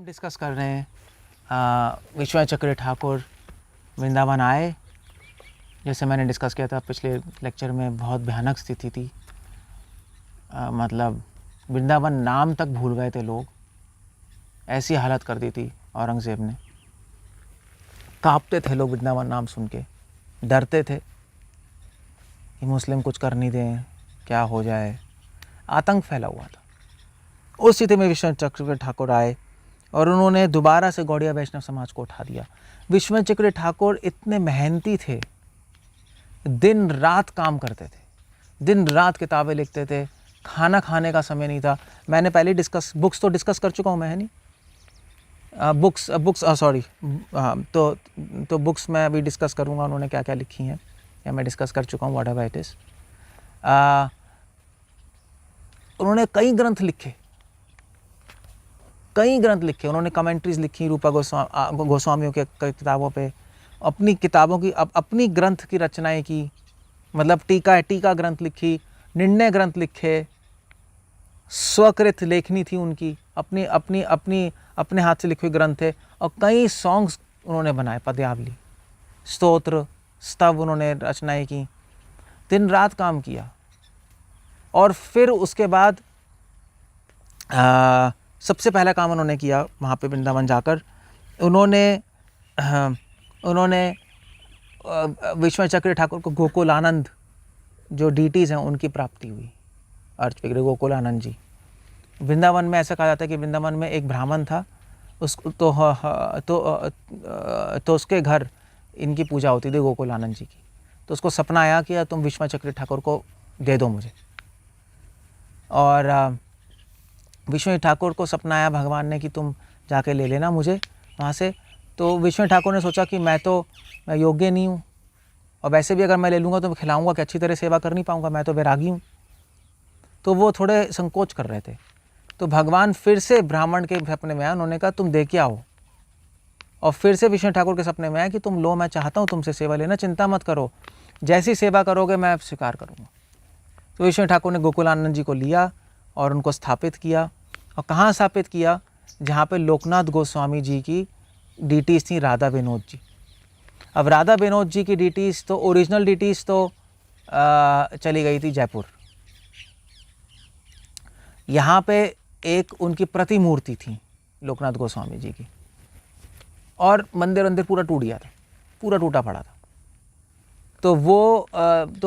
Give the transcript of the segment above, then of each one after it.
Discuss कर रहे हैं विश्वनाथ चक्र ठाकुर वृंदावन आए। जैसे मैंने डिस्कस किया था पिछले लेक्चर में, बहुत भयानक स्थिति थी। मतलब वृंदावन नाम तक भूल गए थे लोग, ऐसी हालत कर दी थी औरंगज़ेब ने। कांपते थे लोग वृंदावन नाम सुन के, डरते थे कि मुस्लिम कुछ कर नहीं दें, क्या हो जाए, आतंक फैला हुआ था। उस स्थिति में विश्वनाथ चक्र ठाकुर आए और उन्होंने दोबारा से गौड़िया वैष्णव समाज को उठा दिया। विश्वनाथ चक्र ठाकुर इतने मेहनती थे, दिन रात काम करते थे, दिन रात किताबें लिखते थे, खाना खाने का समय नहीं था। मैंने पहले बुक्स तो डिस्कस कर चुका हूँ मैं, है नहीं? तो बुक्स मैं अभी डिस्कस करूँगा उन्होंने क्या क्या लिखी हैं, या मैं डिस्कस कर चुका हूँ, व्हाट एवर इट इज़। उन्होंने कई ग्रंथ लिखे, उन्होंने कमेंट्रीज लिखी रूपा गोस्वामियों के किताबों पे, अपनी ग्रंथ की रचनाएं की, मतलब टीका ग्रंथ लिखी, निर्णय ग्रंथ लिखे, स्वकृत लेखनी थी उनकी, अपने हाथ से लिखे हुए ग्रंथ थे। और कई सॉन्ग्स उन्होंने बनाए, पद्यावली, स्तोत्र, स्तव उन्होंने रचनाएं की, दिन रात काम किया। और फिर उसके बाद सबसे पहला काम उन्होंने किया वहाँ पे वृंदावन जाकर, उन्होंने विश्वनाथ चक्र ठाकुर को गोकुलानंद जो डीटीज़ हैं उनकी प्राप्ति हुई। अर्थ विग्रह गोकुलानंद जी। वृंदावन में ऐसा कहा जाता है कि वृंदावन में एक ब्राह्मण था, तो उसके घर इनकी पूजा होती थी गोकुलानंद जी की। तो उसको सपना आया कि तुम विश्वनाथ चक्र ठाकुर को दे दो मुझे। और विश्वनाथ ठाकुर को सपना आया भगवान ने कि तुम जाके ले लेना मुझे वहाँ से। तो विश्वनाथ ठाकुर ने सोचा कि मैं योग्य नहीं हूँ, और वैसे भी अगर मैं ले लूँगा तो मैं खिलाऊँगा कि अच्छी तरह सेवा कर नहीं पाऊँगा, मैं तो वैरागी हूँ। तो वो थोड़े संकोच कर रहे थे। तो भगवान फिर से ब्राह्मण के सपने में आया, उन्होंने कहा तुम दे के आओ। और फिर से विष्णु ठाकुर के सपने में आया कि तुम लो, मैं चाहता हूँ तुमसे सेवा लेना, चिंता मत करो, जैसी सेवा करोगे मैं स्वीकार करूँगा। तो विष्णु ठाकुर ने गोकुलानंद जी को लिया और उनको स्थापित किया। और कहाँ स्थापित किया? जहाँ पे लोकनाथ गोस्वामी जी की डीटीज़ थी, राधा विनोद जी। अब राधा विनोद जी की डीटीज़ तो, ओरिजिनल डीटीज़ तो चली गई थी जयपुर। यहाँ पे एक उनकी प्रतिमूर्ति थी लोकनाथ गोस्वामी जी की, और मंदिर पूरा टूट गया था, पूरा टूटा पड़ा था। तो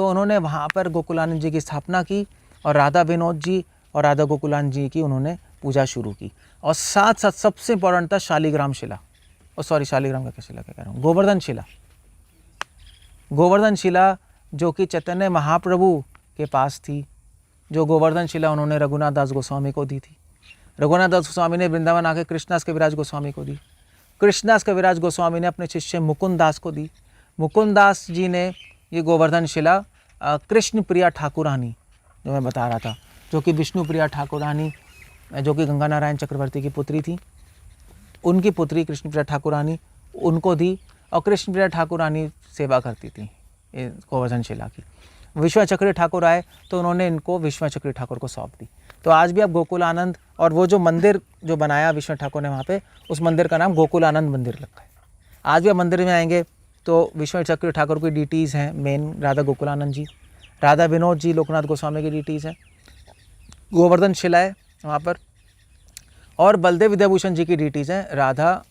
उन्होंने वहाँ पर गोकुलानंद जी की स्थापना की, और राधा विनोद जी और राधा गोकुलानंद जी की उन्होंने पूजा शुरू की। और साथ साथ सबसे इंपॉर्टेंट था शालिग्राम शिला, शालिग्राम का क्या शिला क्या कह रहा हूँ, गोवर्धन शिला, जो कि चैतन्य महाप्रभु के पास थी। जो गोवर्धन शिला उन्होंने रघुनाथ दास गोस्वामी को दी थी। रघुनाथ दास गोस्वामी ने वृंदावन आके कृष्णदास कविराज गोस्वामी को दी। कृष्णदास कविराज गोस्वामी ने अपने शिष्य मुकुंद दास को दी। मुकुंद दास जी ने ये गोवर्धन शिला कृष्ण प्रिया ठाकुरानी, जो मैं बता रहा था, जो कि विष्णु प्रिया ठाकुरानी, जो कि गंगा नारायण चक्रवर्ती की पुत्री थी, उनकी पुत्री कृष्ण प्रिया ठाकुरानी, उनको दी। और कृष्ण प्रिया ठाकुरानी सेवा करती थी गोवर्धन शिला की। विश्वनाथ चक्र ठाकुर आए तो उन्होंने इनको विश्वनाथ चक्र ठाकुर को सौंप दी। तो आज भी आप गोकुलानंद, और वो जो मंदिर जो बनाया विश्वनाथ ठाकुर ने वहाँ पे, उस मंदिर का नाम गोकुलानंद मंदिर रखा है। आज भी आप मंदिर में आएंगे तो विश्वनाथ चक्र ठाकुर की डीटीज़ हैं, मेन राधा गोकुलानंद जी, राधा विनोद जी लोकनाथ गोस्वामी की डीटीज़ हैं, गोवर्धन शिला है वहाँ पर, और बलदेव विद्याभूषण जी की डीटीज़ हैं, राधा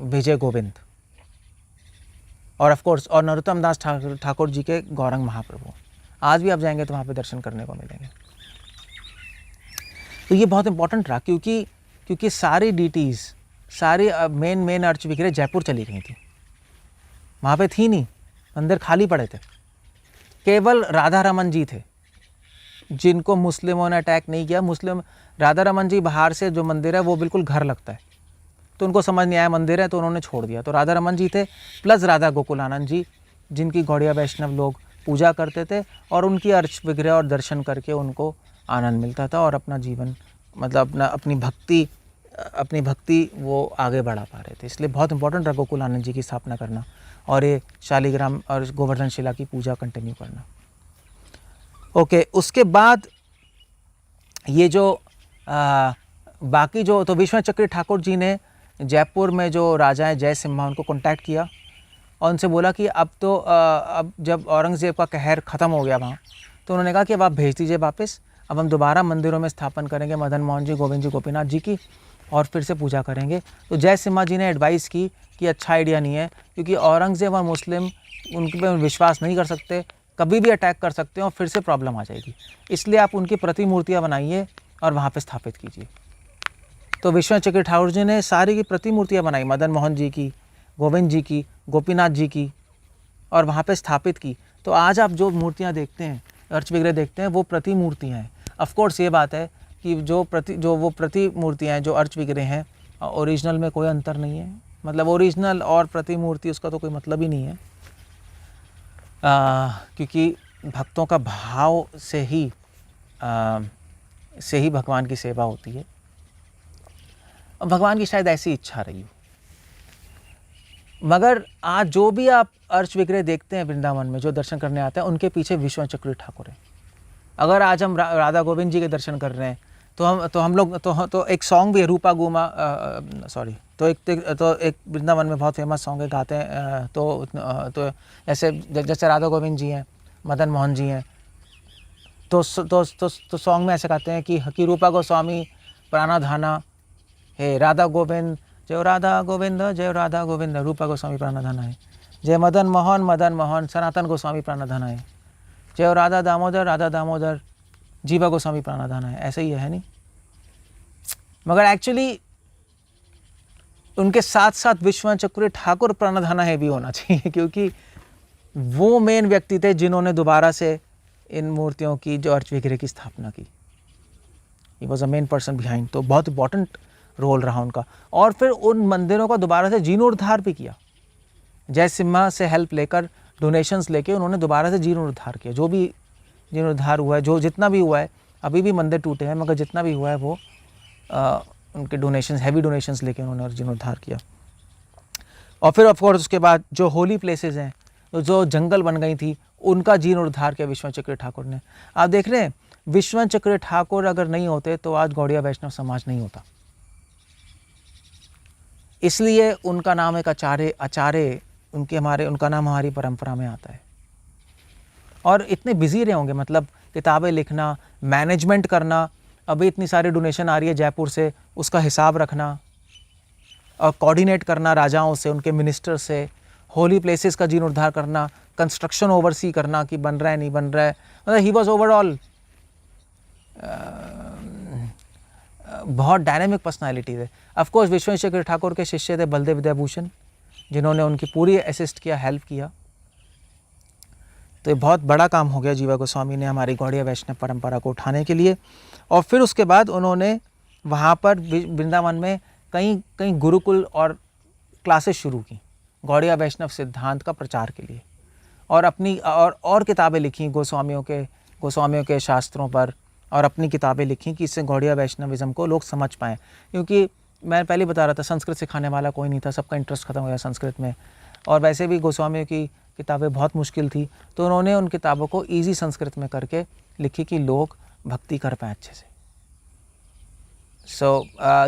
विजय गोविंद, और ऑफ कोर्स और नरोत्तम दास ठाकुर जी के गौरंग महाप्रभु। आज भी आप जाएंगे तो वहाँ पे दर्शन करने को मिलेंगे। तो ये बहुत इंपॉर्टेंट रहा, क्योंकि सारी डीटीज़, सारी मेन अर्च विग्रह जयपुर चली गई थी, वहाँ पे थी नहीं, मंदिर खाली पड़े थे। केवल राधा रमन जी थे जिनको मुस्लिमों ने अटैक नहीं किया। राधा रमन जी बाहर से जो मंदिर है वो बिल्कुल घर लगता है, तो उनको समझ नहीं आया मंदिर है, तो उन्होंने छोड़ दिया। तो राधा रमन जी थे, प्लस राधा गोकुलानंद जी, जिनकी गौड़िया वैष्णव लोग पूजा करते थे, और उनकी अर्च विग्रह और दर्शन करके उनको आनंद मिलता था, और अपना जीवन, मतलब अपनी भक्ति वो आगे बढ़ा पा रहे थे। इसलिए बहुत इंपॉर्टेंट रहा गोकुलानंद जी की स्थापना करना, और ये शालिग्राम और गोवर्धन शिला की पूजा कंटिन्यू करना। ओके, उसके बाद ये जो बाकी जो तो विश्वनाथ चक्री ठाकुर जी ने जयपुर में जो राजा हैं जय सिम्हा उनको कांटेक्ट किया और उनसे बोला कि अब जब औरंगज़ेब का कहर ख़त्म हो गया वहाँ, तो उन्होंने कहा कि अब आप भेज दीजिए वापस, अब हम दोबारा मंदिरों में स्थापन करेंगे मदन मोहन जी, गोविंद जी, गोपीनाथ जी की, और फिर से पूजा करेंगे। तो जय सिम्हा जी ने एडवाइस की कि अच्छा आइडिया नहीं है, क्योंकि औरंगज़ेब और मुस्लिम उनके पे विश्वास नहीं कर सकते, कभी भी अटैक कर सकते हैं और फिर से प्रॉब्लम आ जाएगी, इसलिए आप उनकी प्रतिमूर्तियाँ बनाइए और वहाँ पर स्थापित कीजिए। तो विश्वनाथ चक्री ठाकुर जी ने सारी की प्रतिमूर्तियाँ बनाई, मदन मोहन जी की, गोविंद जी की, गोपीनाथ जी की, और वहाँ पे स्थापित की। तो आज आप जो मूर्तियाँ देखते हैं, अर्च विग्रह देखते हैं, वो प्रतिमूर्तियाँ हैं। ऑफ कोर्स ये बात है कि जो वो प्रतिमूर्तियाँ हैं, जो अर्च विग्रह हैं, ओरिजिनल में कोई अंतर नहीं है, मतलब ओरिजिनल और प्रतिमूर्ति उसका तो कोई मतलब ही नहीं है, क्योंकि भक्तों का भाव से ही भगवान की सेवा होती है। भगवान की शायद ऐसी इच्छा रही हो। मगर आज जो भी आप अर्च विग्रह देखते हैं वृंदावन में, जो दर्शन करने आते हैं, उनके पीछे विश्वनाथ चक्री ठाकुर हैं। अगर आज हम राधा गोविंद जी के दर्शन कर रहे हैं, तो हम लोग तो एक सॉन्ग भी है, रूपा गुमा, तो एक वृंदावन में बहुत फेमस सॉन्ग है, गाते हैं, तो जैसे राधा गोविंद जी हैं, मदन मोहन जी हैं, तो सॉन्ग में ऐसे गाते हैं कि रूपा गोस्वामी प्राणाधाना, हे राधा गोविंद, जय राधा गोविंद, जय राधा गोविंद, रूपा गोस्वामी प्राणाधाना है, जय मदन मोहन सनातन गोस्वामी प्राणाधाना है, जय राधा दामोदर जीवा गोस्वामी प्राणाधाना है। ऐसे ही है नहीं? मगर एक्चुअली उनके साथ साथ विश्वनाथ चक्री ठाकुर प्राणाधाना है भी होना चाहिए, क्योंकि वो मेन व्यक्ति थे जिन्होंने दोबारा से इन मूर्तियों की, जो अर्च विग्रह की स्थापना की। He was a main person behind, तो बहुत इंपॉर्टेंट रोल रहा उनका। और फिर उन मंदिरों का दोबारा से जीर्णोद्धार भी किया। जय सिम्हा से हेल्प लेकर, डोनेशंस लेके उन्होंने दोबारा से जीर्णोद्धार किया। जो भी जीर्णोद्धार हुआ है, जो जितना भी हुआ है, अभी भी मंदिर टूटे हैं, मगर जितना भी हुआ है वो उनके डोनेशंस, हैवी डोनेशंस लेके उन्होंने जीर्णोद्धार किया। और फिर ऑफकोर्स उसके बाद जो होली प्लेसेस हैं, जो जंगल बन गई थी, उनका जीर्णोद्धार किया विश्वनाथ चक्री ठाकुर ने। आप देख रहे हैं, विश्वनाथ चक्री ठाकुर अगर नहीं होते तो आज गौड़िया वैष्णव समाज नहीं होता। इसलिए उनका नाम एक आचार्य उनका नाम हमारी परंपरा में आता है। और इतने बिजी रहे होंगे, मतलब किताबें लिखना, मैनेजमेंट करना, अभी इतनी सारी डोनेशन आ रही है जयपुर से, उसका हिसाब रखना और कोऑर्डिनेट करना राजाओं से, उनके मिनिस्टर से, होली प्लेसेस का जीर्णोद्धार करना, कंस्ट्रक्शन ओवरसी करना कि बन रहा है नहीं बन रहा है। मतलब ही वॉज ओवरऑल बहुत डायनेमिक पर्सनालिटी थे। ऑफ कोर्स विश्वनाथ चक्री ठाकुर के शिष्य थे बलदेव विद्याभूषण, जिन्होंने उनकी पूरी असिस्ट किया, हेल्प किया। तो ये बहुत बड़ा काम हो गया जीवा गोस्वामी ने हमारी गौड़िया वैष्णव परंपरा को उठाने के लिए। और फिर उसके बाद उन्होंने वहाँ पर वृंदावन में कई गुरुकुल और क्लासेस शुरू की गौड़िया वैष्णव सिद्धांत का प्रचार के लिए, और अपनी और किताबें लिखी गोस्वामियों के शास्त्रों पर, और अपनी किताबें लिखी कि इससे गौड़िया वैष्णविज्म को लोग समझ पाएँ। क्योंकि मैं पहले बता रहा था, संस्कृत सिखाने वाला कोई नहीं था, सबका इंटरेस्ट खत्म हो गया संस्कृत में, और वैसे भी गोस्वामियों की किताबें बहुत मुश्किल थी, तो उन्होंने उन किताबों को ईजी संस्कृत में करके लिखी कि लोग भक्ति कर पाएँ अच्छे से।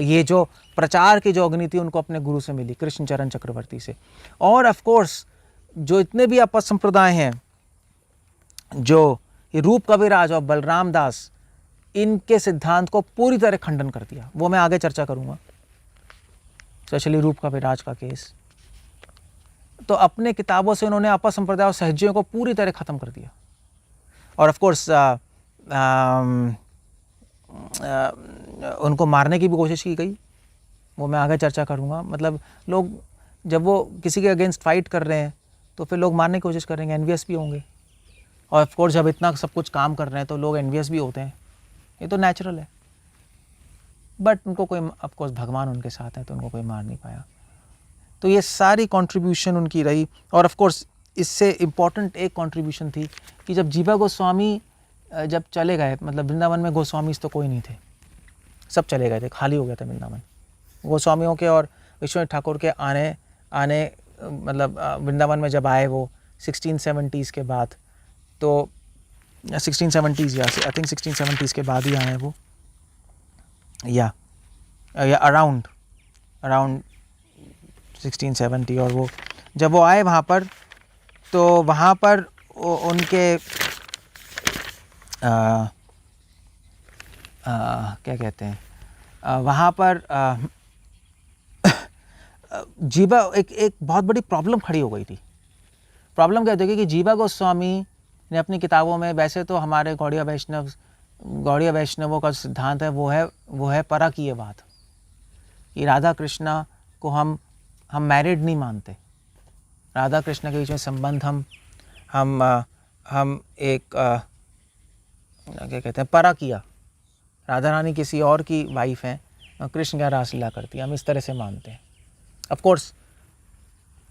ये जो प्रचार की जो अग्नि थी उनको अपने गुरु से मिली, कृष्ण चरण चक्रवर्ती से। और ऑफ कोर्स जो इतने भी अपा संप्रदाय हैं, जो रूप कविराज और बलराम दास, इनके सिद्धांत को पूरी तरह खंडन कर दिया। वो मैं आगे चर्चा करूंगा, स्पेशली रूप कविराज का केस। तो अपने किताबों से उन्होंने अपा संप्रदाय और सहजियों को पूरी तरह ख़त्म कर दिया। और ऑफ कोर्स उनको मारने की भी कोशिश की गई, वो मैं आगे चर्चा करूंगा। मतलब लोग जब वो किसी के अगेंस्ट फाइट कर रहे हैं तो फिर लोग मारने की कोशिश करेंगे, एनवियस भी होंगे। और ऑफ कोर्स जब इतना सब कुछ काम कर रहे हैं तो लोग एनवियस भी होते हैं, ये तो नेचुरल है। बट उनको कोई, ऑफ कोर्स भगवान उनके साथ है तो उनको कोई मार नहीं पाया। तो ये सारी कंट्रीब्यूशन उनकी रही। और ऑफ कोर्स इससे इम्पॉर्टेंट एक कंट्रीब्यूशन थी कि जब जीवा गोस्वामी जब चले गए, मतलब वृंदावन में गोस्वामी तो कोई नहीं थे, सब चले गए थे, खाली हो गया था वृंदावन। गोस्वामियों के और विश्वनाथ ठाकुर के आने मतलब वृंदावन में जब आए वो 1670s के बाद, तो 1670s या आई थिंक 1670s के बाद ही आए वो, या या अराउंड 1670। और वो जब वो आए वहाँ पर, तो वहाँ पर उनके क्या कहते हैं, वहाँ पर जीवा एक बहुत बड़ी प्रॉब्लम खड़ी हो गई थी। प्रॉब्लम क्या थी कि जीवा गोस्वामी ने अपनी किताबों में, वैसे तो हमारे गौड़िया वैष्णवों का सिद्धांत है वो है पराकीयवाद, कि राधा कृष्णा को हम मैरिड नहीं मानते। राधा कृष्ण के बीच में संबंध हम एक क्या कहते हैं, पराकिया, राधा रानी किसी और की वाइफ हैं, कृष्ण क्या रासलीला करती है, हम इस तरह से मानते हैं। ऑफ कोर्स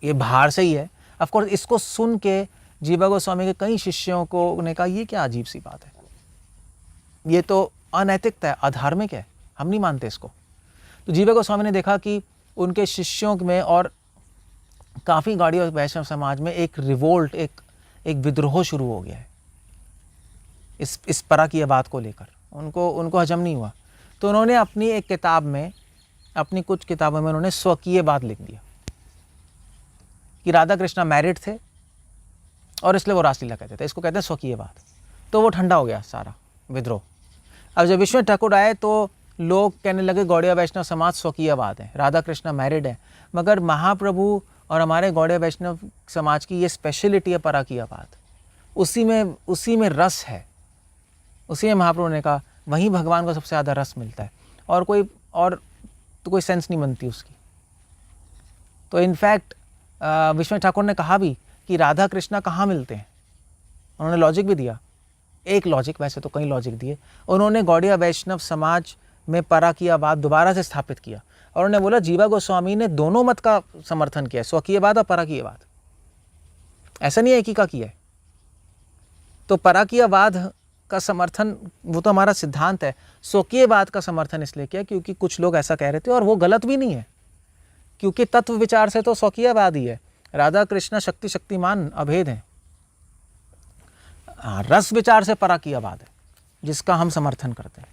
ये बाहर से ही है। ऑफ कोर्स इसको सुन के जीवा गोस्वामी के कई शिष्यों को ने कहा ये क्या अजीब सी बात है, ये तो अनैतिकता है, अधार्मिक है, हम नहीं मानते इसको। तो जीवा गोस्वामी ने देखा कि उनके शिष्यों में और काफ़ी गौड़ीय वैष्णव समाज में एक रिवोल्ट, एक विद्रोह शुरू हो गया है इस पराकीयवाद को लेकर। उनको हजम नहीं हुआ, तो उन्होंने अपनी एक किताब में, अपनी कुछ किताबों में उन्होंने स्वकीयवाद लिख दिया कि राधा कृष्णा मैरिड थे और इसलिए वो रासलीला कहते थे, इसको कहते हैं स्वकीयवाद। तो वो ठंडा हो गया सारा विद्रोह। अब जब विश्वनाथ ठाकुर आए तो लोग कहने लगे गौड़िया वैष्णव समाज स्वकीयवाद है, राधा कृष्णा मैरिड है, मगर महाप्रभु और हमारे गौड़िया वैष्णव समाज की ये स्पेशलिटी है पराकीयवाद, उसी में रस है। उसी में महाप्रभु ने कहा वहीं भगवान को सबसे ज़्यादा रस मिलता है, और कोई सेंस नहीं बनती उसकी। तो इनफैक्ट विश्वनाथ ठाकुर ने कहा भी कि राधा कृष्णा कहाँ मिलते हैं, उन्होंने लॉजिक भी दिया, एक लॉजिक, वैसे तो कई लॉजिक दिए। उन्होंने गौड़िया वैष्णव समाज में पराकीयवाद दोबारा से स्थापित किया, और उन्होंने बोला जीवा गोस्वामी ने दोनों मत का समर्थन किया, स्वकीयवाद और पराकीयवाद, ऐसा नहीं है एक ही का किया है। तो पराकीयवाद का समर्थन वो तो हमारा सिद्धांत है, स्वकीयवाद का समर्थन इसलिए किया क्योंकि कुछ लोग ऐसा कह रहे थे, और वो गलत भी नहीं है, क्योंकि तत्व विचार से तो स्वकीयवाद ही है, राधा कृष्ण शक्तिमान अभेद हैं। रस विचार से पराकीयवाद है जिसका हम समर्थन करते हैं।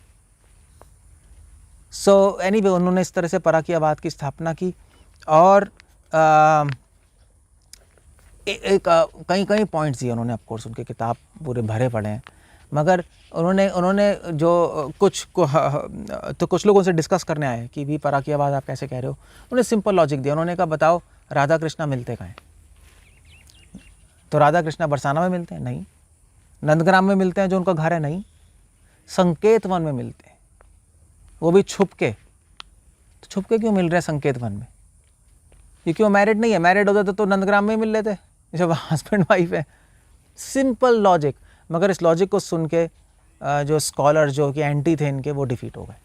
सो एनीवे उन्होंने इस तरह से पराकीयवाद की स्थापना की, और कई पॉइंट्स दिए उन्होंने। ऑफकोर्स उनके किताब पूरे भरे पड़े हैं, मगर उन्होंने जो कुछ लोग उनसे डिस्कस करने आए कि भी पराकीयवाद आप कैसे कह रहे हो, उन्होंने सिंपल लॉजिक दिया। उन्होंने कहा बताओ राधा कृष्णा मिलते कहाँ हैं? तो राधा कृष्णा बरसाना में मिलते हैं? नहीं। नंदग्राम में मिलते हैं जो उनका घर है? नहीं। संकेत वन में मिलते हैं, वो भी छुप के। तो छुप के क्यों मिल रहे हैं संकेत वन में? क्योंकि वो मैरिड नहीं है, मैरिड होते तो नंदग्राम में ही मिल लेते जब हस्बैंड वाइफ है। Simple logic. मगर इस लॉजिक को सुन के जो स्कॉलर जो कि एंटी थे इनके, वो डिफीट हो गए।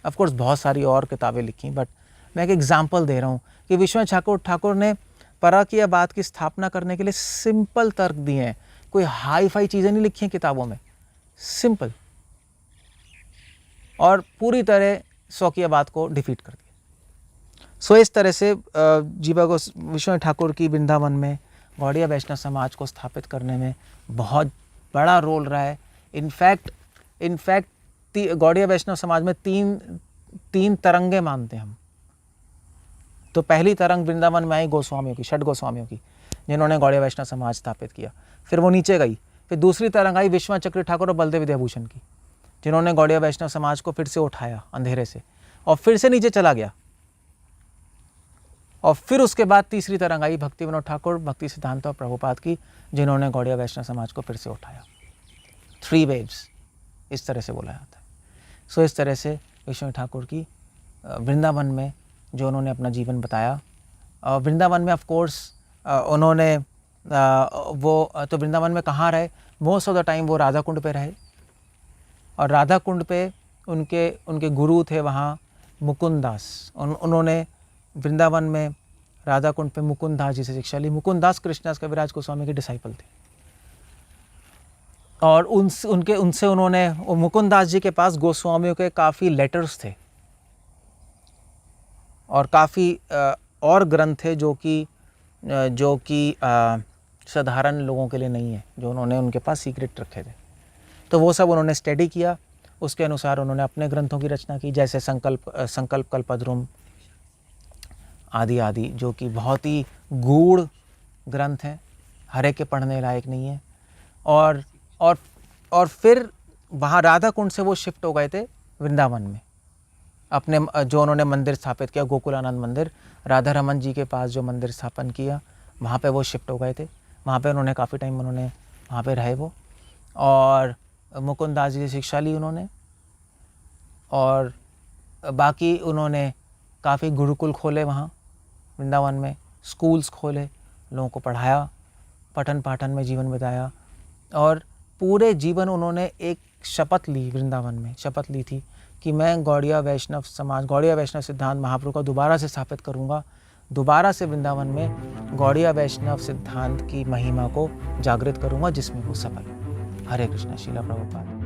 ऑफ कोर्स बहुत सारी और किताबें लिखी, बट मैं एक एग्जांपल दे रहा हूँ कि विश्वनाथ ठाकुर ने पराकीयवाद की स्थापना करने के लिए सिंपल तर्क दिए हैं, कोई हाई फाई चीज़ें नहीं लिखी हैं किताबों में, सिंपल, और पूरी तरह स्वकीयवाद को डिफीट कर दिया। सो इस तरह से जीवा विश्वनाथ ठाकुर की वृंदावन में गौड़िया वैष्णव समाज को स्थापित करने में बहुत बड़ा रोल रहा है। इनफैक्ट गौड़िया वैष्णव समाज में तीन तरंगे मानते हैं हम। तो पहली तरंग वृंदावन में आई गोस्वामियों की, 6 गोस्वामियों की, जिन्होंने गौड़िया वैष्णव समाज स्थापित किया। फिर वो नीचे गई। फिर दूसरी तरंग आई विश्वनाथ चक्री ठाकुर और बलदेव विद्याभूषण की, जिन्होंने गौड़िया वैष्णव समाज को फिर से उठाया अंधेरे से, और फिर से नीचे चला गया। और फिर उसके बाद तीसरी तरंग आई भक्ति विनोद ठाकुर, भक्ति सिद्धांत और प्रभुपाद की, जिन्होंने गौड़िया वैष्णव समाज को फिर से उठाया। 3 वेव्स इस तरह से बोला जाता है। सो इस तरह से विश्वनाथ ठाकुर की वृंदावन में जो उन्होंने अपना जीवन बताया। वृंदावन में ऑफ कोर्स उन्होंने वो तो वृंदावन में कहाँ रहे, मोस्ट ऑफ द टाइम वो राधा कुंड पे रहे, और राधा कुंड पे उनके गुरु थे वहाँ मुकुंद दास। उन्होंने वृंदावन में राधा कुंड पे मुकुंद दास जी से शिक्षा ली। मुकुंद दास कृष्णदास कविराज गोस्वामी के डिसाइपल थे, और उनसे उन्होंने, मुकुंद दास जी के पास गोस्वामियों के काफ़ी लेटर्स थे और काफ़ी और ग्रंथ थे जो कि साधारण लोगों के लिए नहीं है, जो उन्होंने उनके पास सीक्रेट रखे थे। तो वो सब उन्होंने स्टडी किया, उसके अनुसार उन्होंने अपने ग्रंथों की रचना की, जैसे संकल्प कल्पद्रुम आदि आदि, जो कि बहुत ही गूढ़ ग्रंथ हैं, हर एक के पढ़ने लायक नहीं है। और फिर वहाँ राधा कुंड से वो शिफ्ट हो गए थे वृंदावन में, अपने जो उन्होंने मंदिर स्थापित किया, गोकुलानंद मंदिर, राधा रमन जी के पास जो मंदिर स्थापन किया, वहाँ पे वो शिफ्ट हो गए थे। वहाँ पे उन्होंने काफ़ी टाइम उन्होंने वहाँ पे रहे वो, और मुकुंद दास जी से शिक्षा ली उन्होंने। और बाकी उन्होंने काफ़ी गुरुकुल खोले वहाँ वृंदावन में, स्कूल्स खोले, लोगों को पढ़ाया, पठन पाठन में जीवन बिताया। और पूरे जीवन उन्होंने एक शपथ ली, वृंदावन में शपथ ली थी कि मैं गौड़िया वैष्णव समाज, गौड़िया वैष्णव सिद्धांत महाप्रभु का दोबारा से स्थापित करूँगा, दोबारा से वृंदावन में गौड़िया वैष्णव सिद्धांत की महिमा को जागृत करूँगा, जिसमें वो सफल। हरे कृष्णा। श्रील प्रभुपाद।